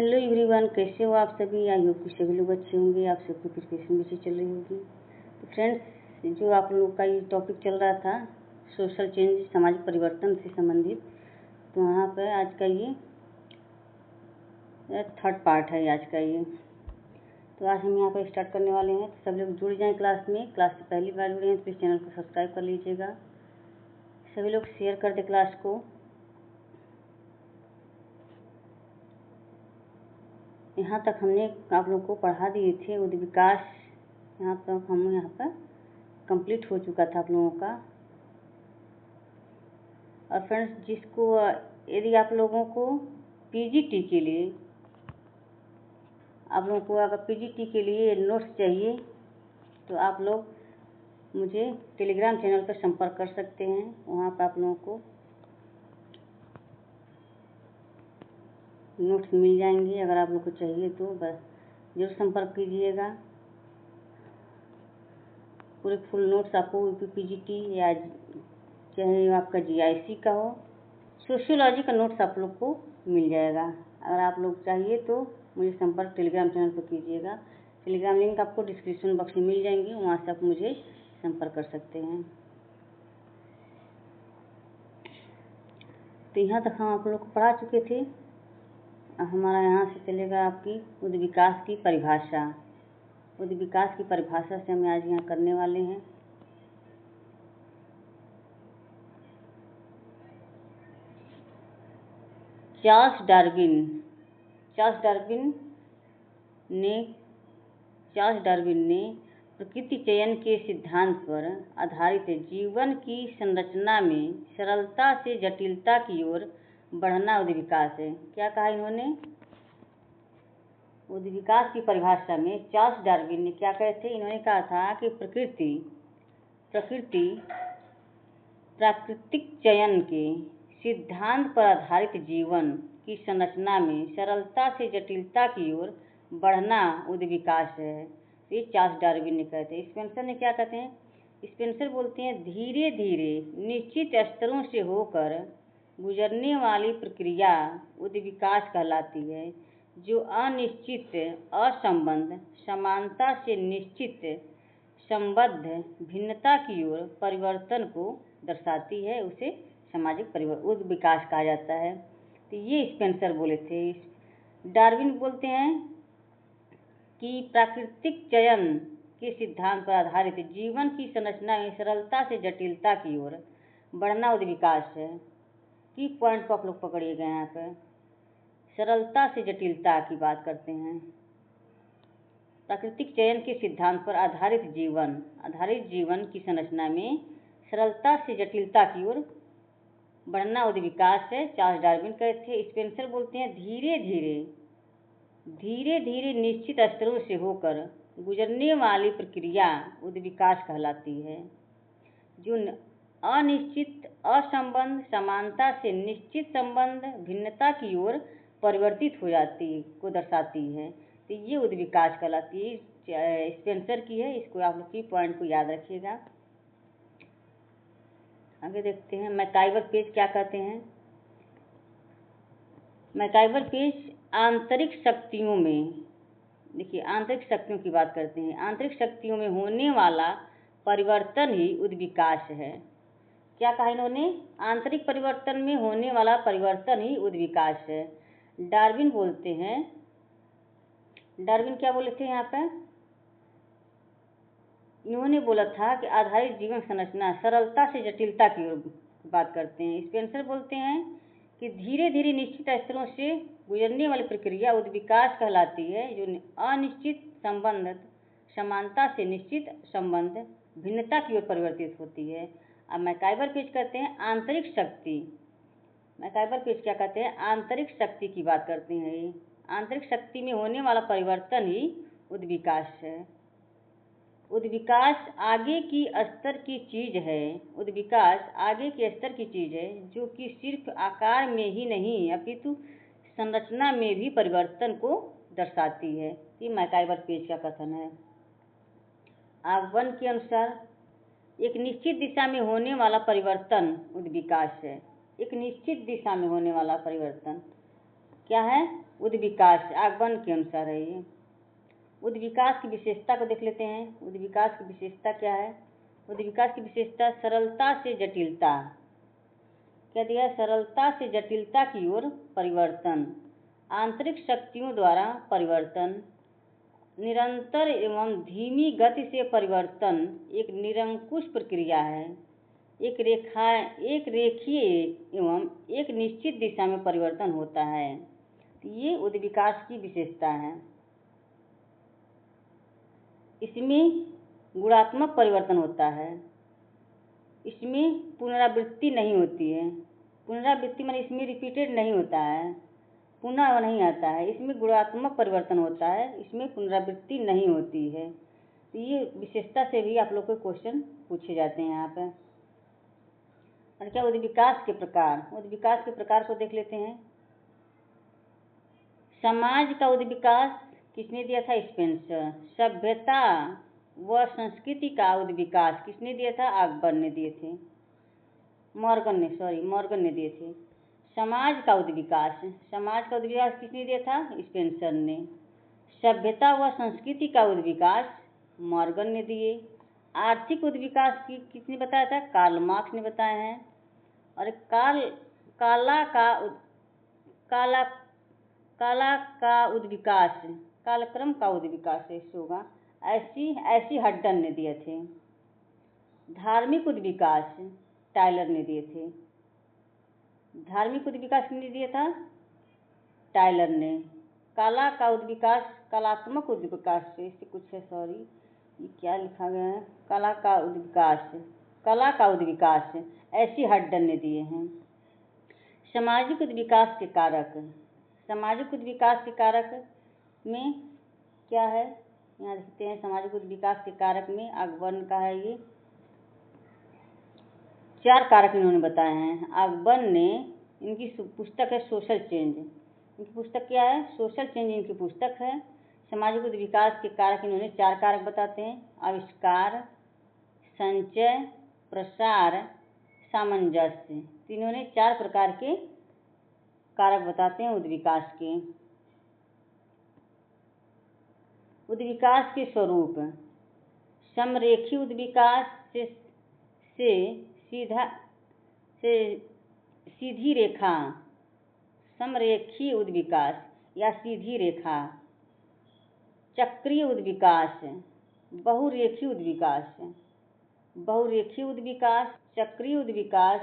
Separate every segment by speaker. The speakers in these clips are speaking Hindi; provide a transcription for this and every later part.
Speaker 1: हेलो एवरीवन, कैसे हो आप सभी। आई होप कि सभी लोग अच्छे होंगे। आप सबकी प्रिपरेशन भी चल रही होगी। तो फ्रेंड्स, जो आप लोगों का ये टॉपिक चल रहा था सोशल चेंज, सामाजिक परिवर्तन से संबंधित, तो वहाँ पर आज का ये थर्ड पार्ट है आज का ये। तो आज हम यहाँ पर स्टार्ट करने वाले हैं। तो सब लोग जुड़ जाएँ क्लास में। क्लास से पहली बार जुड़े हैं तो प्लीज़ चैनल को सब्सक्राइब कर लीजिएगा। सभी लोग शेयर कर दे क्लास को। यहाँ तक हमने आप लोगों को पढ़ा दिए थे उद्य विकास। यहाँ तक हम यहाँ पर कंप्लीट हो चुका था आप लोगों का। और फ्रेंड्स, जिसको यदि आप लोगों को पीजीटी के लिए आप लोगों को अगर पीजीटी के लिए नोट्स चाहिए तो आप लोग मुझे टेलीग्राम चैनल पर संपर्क कर सकते हैं। वहाँ पर आप लोगों को नोट्स मिल जाएंगे। अगर आप लोग को चाहिए तो बस जरूर संपर्क कीजिएगा। पूरे फुल नोट्स आपको पीजीटी या चाहे आपका जीआईसी का हो, सोशियोलॉजी का नोट्स आप लोग को मिल जाएगा। अगर आप लोग चाहिए तो मुझे संपर्क टेलीग्राम चैनल पर कीजिएगा। टेलीग्राम लिंक आपको डिस्क्रिप्शन बॉक्स में मिल जाएंगे, वहाँ से आप मुझे संपर्क कर सकते हैं। तो यहाँ तक हम आप लोग को पढ़ा चुके थे। हमारा यहाँ से चलेगा आपकी उद्य विकास की परिभाषा। उद्य विकास की परिभाषा से हम आज यहाँ करने वाले हैं। चार्ल्स डार्विन ने प्रकृति चयन के सिद्धांत पर आधारित जीवन की संरचना में सरलता से जटिलता की ओर बढ़ना उद्य विकास है। क्या कहा इन्होंने? उद्य विकास की परिभाषा में चार्ल्स डार्विन ने क्या कहे थे? इन्होंने कहा था कि प्राकृतिक चयन के सिद्धांत पर आधारित जीवन की संरचना में सरलता से जटिलता की ओर बढ़ना उद्य विकास है। ये चार्ल्स डार्विन ने कहते हैं। स्पेंसर ने क्या कहते हैं? स्पेंसर बोलते हैं धीरे धीरे निश्चित स्तरों से होकर गुजरने वाली प्रक्रिया उद्य विकास कहलाती है, जो अनिश्चित असंबद्ध समानता से निश्चित संबद्ध भिन्नता की ओर परिवर्तन को दर्शाती है। उसे सामाजिक उद्य विकास कहा जाता है। तो ये स्पेंसर बोले थे। डार्विन बोलते हैं कि प्राकृतिक चयन के सिद्धांत पर आधारित जीवन की संरचना में सरलता से जटिलता की ओर बढ़ना उद्य विकास है। की पॉइंट को आप लोग पकड़िएगा। यहाँ पर सरलता से जटिलता की बात करते हैं। प्राकृतिक चयन के सिद्धांत पर आधारित जीवन की संरचना में सरलता से जटिलता की ओर बढ़ना उद्य विकास है। चार्ल्स डार्विन कहते थे। स्पेंसर बोलते हैं धीरे धीरे निश्चित स्तरों से होकर गुजरने वाली प्रक्रिया उद्य विकास कहलाती है, जो अनिश्चित असंबद्ध समानता से निश्चित संबंध भिन्नता की ओर परिवर्तित हो जाती को दर्शाती है। तो ये उद्य विकास कहलाती है। स्पेंसर की है। इसको आप लोग की पॉइंट को याद रखिएगा। आगे देखते हैं मैकाइवर पेज क्या कहते हैं। मैकाइवर पेज आंतरिक शक्तियों में, देखिए आंतरिक शक्तियों की बात करते हैं। आंतरिक शक्तियों में होने वाला परिवर्तन ही उद्य विकास है। क्या कहा इन्होंने? आंतरिक परिवर्तन में होने वाला परिवर्तन ही उद्य विकास है। डार्विन बोलते हैं, डार्विन क्या बोले थे यहाँ पर? इन्होंने बोला था कि आधारित जीवन संरचना सरलता से जटिलता की ओर बात करते हैं। स्पेंसर बोलते हैं कि धीरे धीरे निश्चित स्तरों से गुजरने वाली प्रक्रिया उद्य विकास कहलाती है, जो अनिश्चित संबंध समानता से निश्चित संबंध भिन्नता की ओर परिवर्तित होती है। अब मैकाइवर पेज कहते हैं आंतरिक शक्ति। मैकाइवर पेज क्या कहते हैं? आंतरिक शक्ति की बात करते हैं। आंतरिक शक्ति में होने वाला परिवर्तन ही उद्य विकास है। उद्य विकास आगे की स्तर की चीज है। उद्य विकास आगे के स्तर की चीज है, जो कि सिर्फ आकार में ही नहीं अपितु संरचना में भी परिवर्तन को दर्शाती है। ये मैकाइवर पेज का कथन है। आगमन के अनुसार एक निश्चित दिशा में होने वाला परिवर्तन उद्य विकास है। एक निश्चित दिशा में होने वाला परिवर्तन क्या है? उद्विकास आगमन के अनुसार है ये। उद्विकास की विशेषता को देख लेते हैं। उद्विकास की विशेषता क्या है? उद्विकास की विशेषता सरलता से जटिलता। क्या दिया है? सरलता से जटिलता की ओर परिवर्तन, आंतरिक शक्तियों द्वारा परिवर्तन, निरंतर एवं धीमी गति से परिवर्तन एक निरंकुश प्रक्रिया है। एक रेखीय एवं एक निश्चित दिशा में परिवर्तन होता है। ये उद्विकास की विशेषता है। इसमें गुणात्मक परिवर्तन होता है। इसमें पुनरावृत्ति नहीं होती है। पुनरावृत्ति माने इसमें रिपीटेड नहीं होता है, पुनः नहीं आता है। इसमें गुणात्मक परिवर्तन होता है, इसमें पुनरावृत्ति नहीं होती है। तो ये विशेषता से भी आप लोग को क्वेश्चन पूछे जाते हैं यहाँ पे। और क्या उद्विकास के प्रकार? उद्विकास के प्रकार को देख लेते हैं। समाज का उद्विकास किसने दिया था? स्पेंसर। सभ्यता व संस्कृति का उद्विकास किसने दिया था? अकबर ने दिए थे। मॉर्गन ने दिए थे। समाज का उद्विकास किसने दिया था? स्पेंसर ने। सभ्यता व संस्कृति का उद्विकास मॉर्गन ने दिए। आर्थिक उद्विकास की किसने बताया था? कार्ल मार्क्स ने बताए हैं। और कालक्रम का उद्विकास ऐसे होगा, ऐसी हड्डन ने दिए थे। धार्मिक उद्विकास टायलर ने दिए थे। धार्मिक उद्विकास किसने दिया था? टायलर ने। कलात्मक उद्विकास से इससे कुछ है, सॉरी ये क्या लिखा गया है? कला का उद्विकास ऐसी हड्डन ने दिए हैं। सामाजिक उद्विकास के कारक में क्या है यहाँ देखते हैं। सामाजिक उद्विकास के कारक में अकबर का है ये 4 कारक इन्होंने बताए हैं। अकबर ने, इनकी पुस्तक है सोशल चेंज। इनकी पुस्तक क्या है? सोशल चेंज इनकी पुस्तक है। सामाजिक उद्विकास के कारक इन्होंने 4 कारक बताते हैं। आविष्कार, संचय, प्रसार, सामंजस्य। इन्होंने 4 प्रकार के कारक बताते हैं उद्विकास के। उद्विकास के स्वरूप। समरेखी उद्विकास से सीधी रेखा, समरेखी उद्विकास या सीधी रेखा। चक्रीय उद्विकास, बहुरेखी उद्विकास, चक्रीय उद्विकास,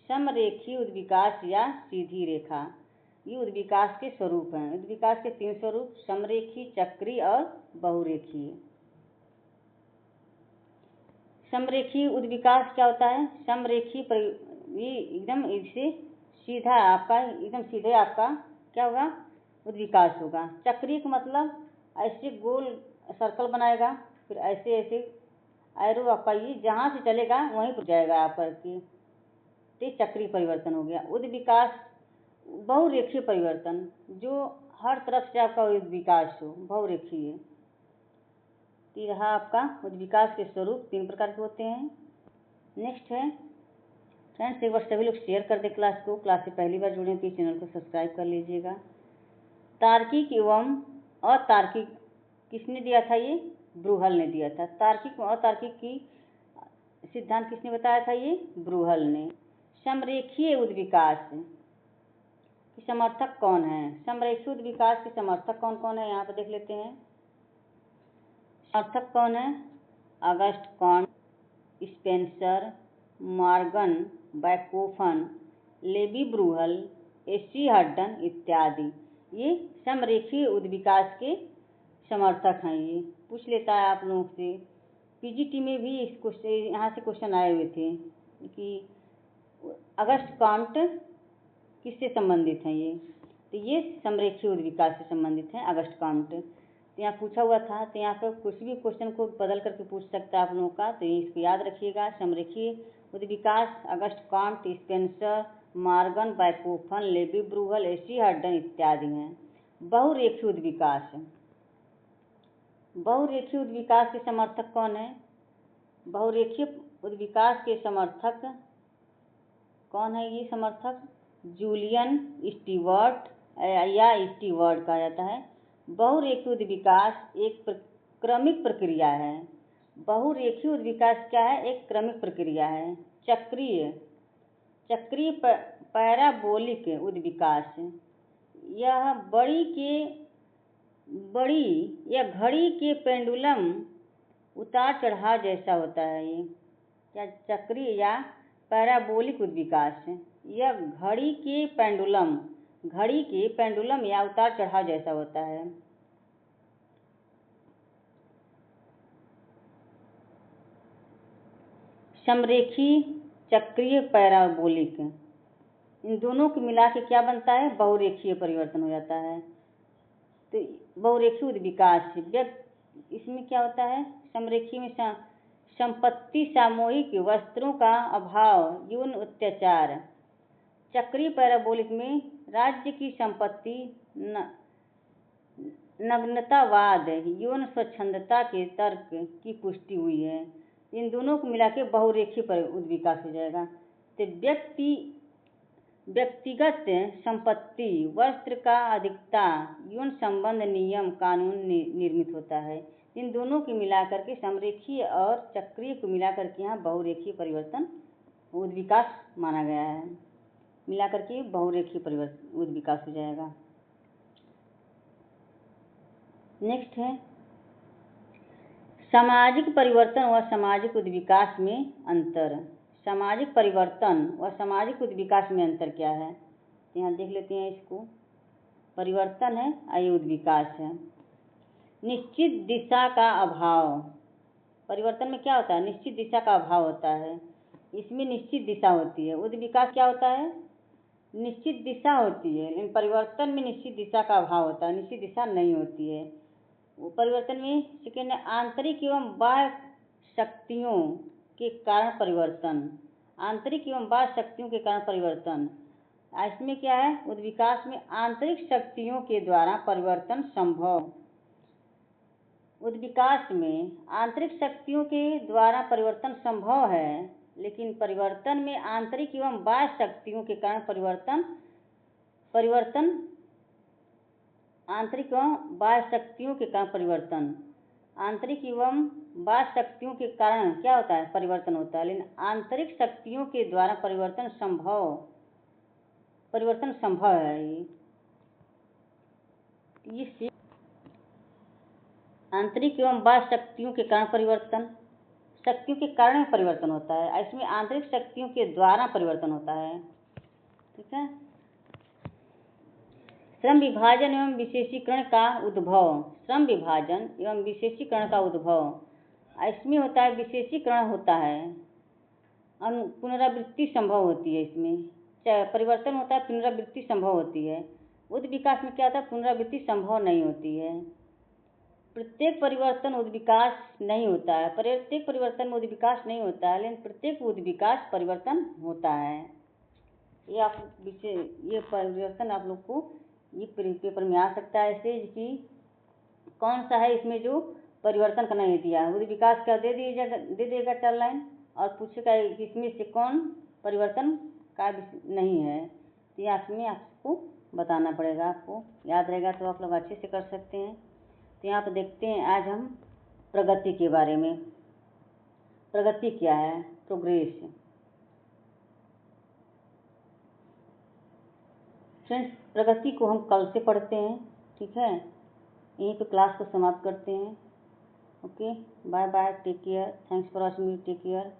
Speaker 1: समरेखी उद्विकास या सीधी रेखा। ये उद्विकास के स्वरूप हैं। उद्विकास के 3 स्वरूप, समरेखी, चक्रीय और बहुरेखीय। समरेखी उद्विकास क्या होता है? समरेखी ये एकदम इससे सीधा एकदम सीधे आपका क्या होगा? उद्विकास होगा। चक्रीय का मतलब ऐसे गोल सर्कल बनाएगा, फिर ऐसे एरो आपका ये जहाँ से चलेगा वहीं पर जाएगा आप करके, तो चक्रीय परिवर्तन हो गया। उद्विकास बहुरेखीय परिवर्तन, जो हर तरफ से आपका उद्विकास हो, बहुरेखीय। रहा आपका उद्विकास के स्वरूप 3 प्रकार के होते हैं। नेक्स्ट है फ्रेंड्स, एक बार सभी लोग शेयर कर दें क्लास को। क्लास से पहली बार जुड़े तो चैनल को सब्सक्राइब कर लीजिएगा। तार्किक एवं अतार्किक किसने दिया था? ये ब्रूहल ने दिया था। तार्किक और अतार्किक की सिद्धांत किसने बताया था? ये ब्रूहल ने। समरेखीय उद्विकास के समर्थक कौन है? समरेखीय उद्विकास के समर्थक कौन कौन है यहाँ पर देख लेते हैं। समर्थक कौन है? Auguste Comte, Spencer, Morgan, Bachofen, Levy Bruhl, AC Haddon इत्यादि। ये समरेखीय उद्विकास के समर्थक हैं। ये पूछ लेता है आप लोगों से। पीजीटी में भी इस यहाँ से क्वेश्चन आए हुए थे कि अगस्ट कॉन्ट किससे संबंधित हैं? ये तो ये समरेखीय उद्विकास से संबंधित हैं अगस्ट कॉन्ट। तो यहाँ पूछा हुआ था, तो यहाँ पर कुछ भी क्वेश्चन को बदल करके पूछ सकता है आप लोगों का, तो इसको याद रखिएगा। समरेखीय उद्विकास Auguste Comte, Spencer, Morgan, Bachofen, Levy Bruhl, AC Haddon इत्यादि हैं। बहुरेखीय उद्विकास, बहुरेखीय उद्विकास के समर्थक कौन है? बहुरेखीय उद्विकास के समर्थक कौन है? ये समर्थक जूलियन स्टीवर्ट, या स्टीवर्ड कहा जाता है। बहुरेखीय उद्विकास एक क्रमिक प्रक्रिया है। बहुरेखीय उद्विकास क्या है? एक क्रमिक प्रक्रिया है। चक्रीय पैराबोलिक उद्विकास, यह घड़ी के पेंडुलम उतार चढ़ाव जैसा होता है। ये क्या चक्रीय या पैराबोलिक उद्विकास, यह घड़ी के पेंडुलम या उतार चढ़ाव जैसा होता है। समरेखी चक्रीय पैराबोलिक, इन दोनों को मिला के क्या बनता है? बहुरेखीय परिवर्तन हो जाता है। तो बहुरेखीय उद्विकास इसमें क्या होता है? समरेखीय में संपत्ति सामूहिक वस्त्रों का अभाव, यौन अत्याचार। चक्रीय पैराबोलिक में राज्य की संपत्ति, नग्नतावाद, यौन स्वच्छंदता के तर्क की पुष्टि हुई है। इन दोनों को मिला के बहुरेखीय उद्विकास हो जाएगा। तो व्यक्तिगत संपत्ति, वस्त्र का अधिकता, यौन संबंध, नियम कानून निर्मित होता है। इन दोनों को मिलाकर के समरेखीय और चक्रीय को मिलाकर के यहाँ बहुरेखीय परिवर्तन उद्विकास माना गया है। मिलाकर के बहुरेखीय उद्विकास हो जाएगा। नेक्स्ट है सामाजिक परिवर्तन व सामाजिक उद्विकास में अंतर। सामाजिक परिवर्तन व सामाजिक उद्विकास में अंतर क्या है? यहाँ देख लेते हैं इसको। परिवर्तन है और ये उद्विकास है। निश्चित दिशा का अभाव। परिवर्तन में क्या होता है? निश्चित दिशा का अभाव होता है। इसमें निश्चित दिशा होती है। उद्विकास क्या होता है? निश्चित दिशा होती है, लेकिन परिवर्तन में निश्चित दिशा का अभाव होता है, निश्चित दिशा नहीं होती है। परिवर्तन में सेकेंड आंतरिक एवं बाह्य शक्तियों के कारण परिवर्तन। आंतरिक एवं बाह्य शक्तियों के कारण परिवर्तन। इसमें क्या है? उद्विकास में आंतरिक शक्तियों के द्वारा परिवर्तन संभव। उद्विकास में आंतरिक शक्तियों के द्वारा परिवर्तन संभव है, लेकिन परिवर्तन में आंतरिक एवं बाह्य शक्तियों के कारण परिवर्तन आंतरिक एवं बाह्य शक्तियों के कारण परिवर्तन। आंतरिक एवं बाह्य शक्तियों के कारण क्या होता है? परिवर्तन होता है, लेकिन आंतरिक शक्तियों के द्वारा परिवर्तन संभव है। ये आंतरिक एवं बाह्य शक्तियों के कारण परिवर्तन, शक्तियों के कारण परिवर्तन होता है। इसमें आंतरिक शक्तियों के द्वारा परिवर्तन होता है। ठीक है। श्रम विभाजन एवं विशेषीकरण का उद्भव। श्रम विभाजन एवं विशेषीकरण का उद्भव, इसमें होता है विशेषीकरण होता है, पुनरावृत्ति संभव होती है। इसमें परिवर्तन होता है, पुनरावृत्ति संभव होती है। उद्विकास में क्या होता है? पुनरावृत्ति संभव नहीं होती है। प्रत्येक परिवर्तन उद्विकास नहीं होता है। प्रत्येक परिवर्तन में उद्विकास नहीं होता है, लेकिन प्रत्येक उद्विकास परिवर्तन होता है। ये परिवर्तन आप लोग को ये पेपर में आ सकता है ऐसे कि कौन सा है इसमें जो परिवर्तन का नहीं दिया है। उद्विकास का दे देगा टर्म लाइन और पूछेगा इसमें से कौन परिवर्तन का नहीं है। तो ये इसमें आपको बताना पड़ेगा। आपको याद रहेगा तो आप लोग अच्छे से कर सकते हैं। तो यहाँ पर देखते हैं आज हम प्रगति के बारे में। प्रगति क्या है? प्रोग्रेस। फ्रेंड्स, प्रगति को हम कल से पढ़ते हैं। ठीक है, यहीं पे क्लास को समाप्त करते हैं। Okay, bye bye, take care, thanks for watching, take care.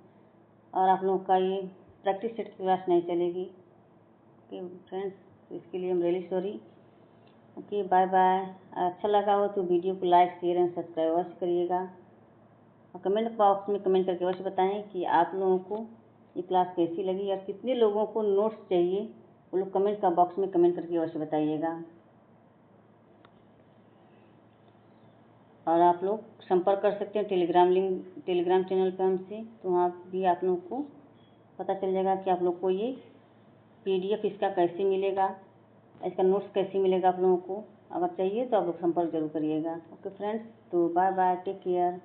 Speaker 1: और आप लोगों का ये प्रैक्टिस सेट की क्लास नहीं चलेगी। ओके फ्रेंड्स, इसके लिए हम really sorry. Okay, bye bye. अच्छा लगा हो तो वीडियो को लाइक, शेयर एंड सब्सक्राइब अवश्य करिएगा। और कमेंट बॉक्स में कमेंट करके अवश्य बताएं कि आप लोगों को ये क्लास कैसी लगी और कितने लोगों को नोट्स चाहिए, वो लोग कमेंट का बॉक्स में कमेंट करके अवश्य बताइएगा। और आप लोग संपर्क कर सकते हैं टेलीग्राम चैनल पर हमसे, तो वहाँ भी आप लोगों को पता चल जाएगा कि आप लोग को ये PDF इसका कैसे मिलेगा, इसका नोट्स कैसे मिलेगा आप लोगों को। अगर चाहिए तो आप लोग संपर्क जरूर करिएगा। ओके फ्रेंड्स, तो बाय बाय, टेक केयर।